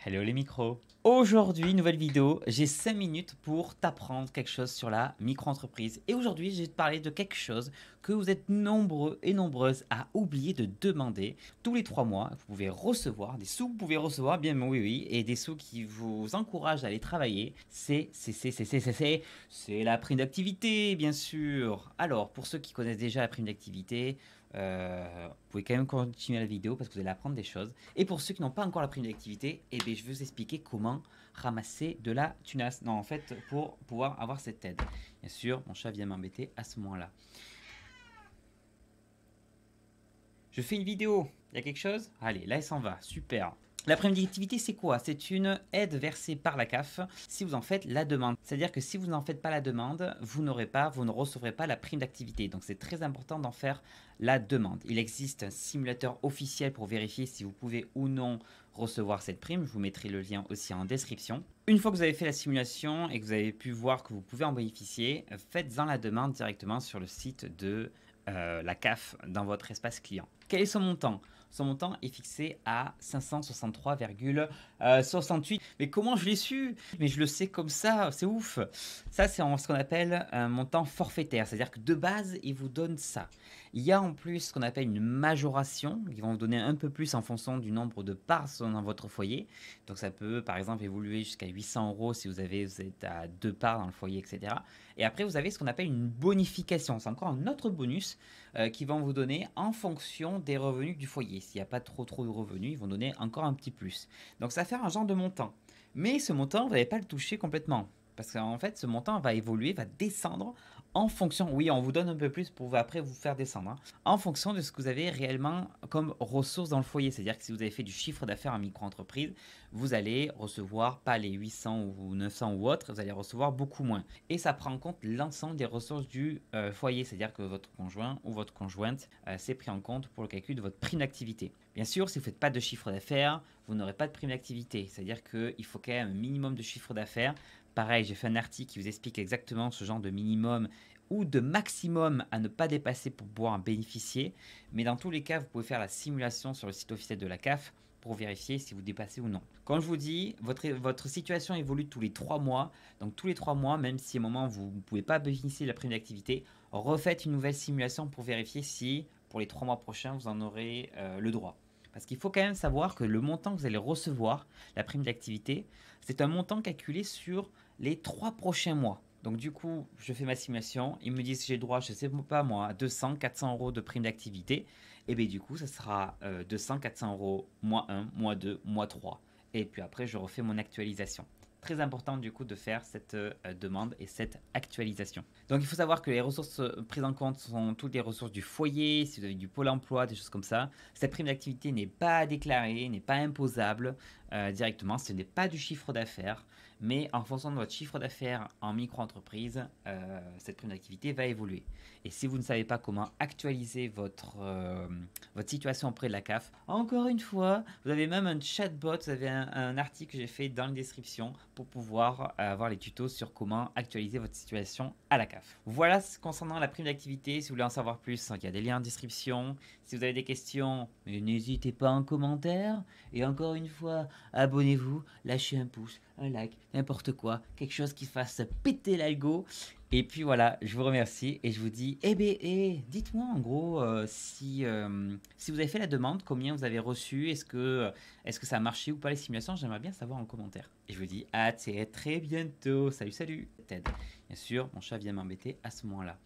Hello les micros. Aujourd'hui, nouvelle vidéo, j'ai 5 minutes pour t'apprendre quelque chose sur la micro-entreprise. Et aujourd'hui, je vais te parler de quelque chose que vous êtes nombreux et nombreuses à oublier de demander. Tous les 3 mois, vous pouvez recevoir des sous, vous pouvez recevoir, bien oui, oui, et des sous qui vous encouragent à aller travailler. C'est la prime d'activité, bien sûr. Alors, pour ceux qui connaissent déjà la prime d'activité, vous pouvez quand même continuer la vidéo parce que vous allez apprendre des choses. Et pour ceux qui n'ont pas encore la prime d'activité, eh bien, je vais vous expliquer comment ramasser de la tunasse. Non, en fait, pour pouvoir avoir cette aide. Bien sûr, mon chat vient m'embêter à ce moment-là. Je fais une vidéo. Il y a quelque chose? Allez, là, elle s'en va. Super. La prime d'activité, c'est quoi? C'est une aide versée par la CAF si vous en faites la demande. C'est-à-dire que si vous n'en faites pas la demande, vous ne recevrez pas la prime d'activité. Donc c'est très important d'en faire la demande. Il existe un simulateur officiel pour vérifier si vous pouvez ou non recevoir cette prime. Je vous mettrai le lien aussi en description. Une fois que vous avez fait la simulation et que vous avez pu voir que vous pouvez en bénéficier, faites-en la demande directement sur le site de la CAF dans votre espace client. Quel est son montant? Son montant est fixé à 563,68. Mais comment je l'ai su? Mais je le sais comme ça, c'est ouf. Ça, c'est ce qu'on appelle un montant forfaitaire. C'est-à-dire que de base, il vous donne ça. Il y a en plus ce qu'on appelle une majoration. Ils vont vous donner un peu plus en fonction du nombre de parts dans votre foyer. Donc ça peut, par exemple, évoluer jusqu'à 800 euros si vous êtes à 2 parts dans le foyer, etc. Et après, vous avez ce qu'on appelle une bonification. C'est encore un autre bonus qui vont vous donner en fonction des revenus du foyer. S'il n'y a pas trop de revenus, ils vont donner encore un petit plus. Donc ça va faire un genre de montant. Mais ce montant, vous n'allez pas le toucher complètement. Parce qu'en fait, ce montant va évoluer, va descendre en fonction, oui, on vous donne un peu plus pour après vous faire descendre, hein, en fonction de ce que vous avez réellement comme ressources dans le foyer. C'est-à-dire que si vous avez fait du chiffre d'affaires en micro-entreprise, vous allez recevoir pas les 800 ou 900 ou autres, vous allez recevoir beaucoup moins. Et ça prend en compte l'ensemble des ressources du foyer, c'est-à-dire que votre conjoint ou votre conjointe c'est pris en compte pour le calcul de votre prime d'activité. Bien sûr, si vous ne faites pas de chiffre d'affaires, vous n'aurez pas de prime d'activité. C'est-à-dire qu'il faut quand même un minimum de chiffre d'affaires. Pareil, j'ai fait un article qui vous explique exactement ce genre de minimum ou de maximum à ne pas dépasser pour pouvoir en bénéficier. Mais dans tous les cas, vous pouvez faire la simulation sur le site officiel de la CAF pour vérifier si vous dépassez ou non. Comme je vous dis, votre situation évolue tous les 3 mois. Donc tous les 3 mois, même si à un moment vous ne pouvez pas bénéficier de la prime d'activité, refaites une nouvelle simulation pour vérifier si pour les 3 mois prochains, vous en aurez le droit. Parce qu'il faut quand même savoir que le montant que vous allez recevoir, la prime d'activité, c'est un montant calculé sur les 3 prochains mois. Donc du coup, je fais ma simulation, ils me disent que j'ai le droit, je ne sais pas moi, à 200, 400 euros de prime d'activité. Et bien du coup, ça sera 200, 400 euros, mois 1, mois 2, mois 3. Et puis après, je refais mon actualisation. Très important du coup de faire cette demande et cette actualisation. Donc il faut savoir que les ressources prises en compte sont toutes les ressources du foyer, si vous avez du pôle emploi, des choses comme ça. Cette prime d'activité n'est pas déclarée, n'est pas imposable directement, ce n'est pas du chiffre d'affaires, mais en fonction de votre chiffre d'affaires en micro-entreprise, cette prime d'activité va évoluer. Et si vous ne savez pas comment actualiser votre situation auprès de la CAF, encore une fois, vous avez même un chatbot, vous avez un article que j'ai fait dans la description pour pouvoir avoir les tutos sur comment actualiser votre situation à la CAF. Voilà concernant la prime d'activité. Si vous voulez en savoir plus, il y a des liens en description. Si vous avez des questions, n'hésitez pas en commentaire. Et encore une fois, abonnez-vous, lâchez un pouce, un like, n'importe quoi, quelque chose qui fasse péter l'algo. Et puis voilà, je vous remercie et je vous dis, dites-moi en gros si vous avez fait la demande, combien vous avez reçu, est-ce que ça a marché ou pas les simulations, j'aimerais bien savoir en commentaire. Et je vous dis à très bientôt, salut, Ted. Bien sûr, mon chat vient m'embêter à ce moment-là.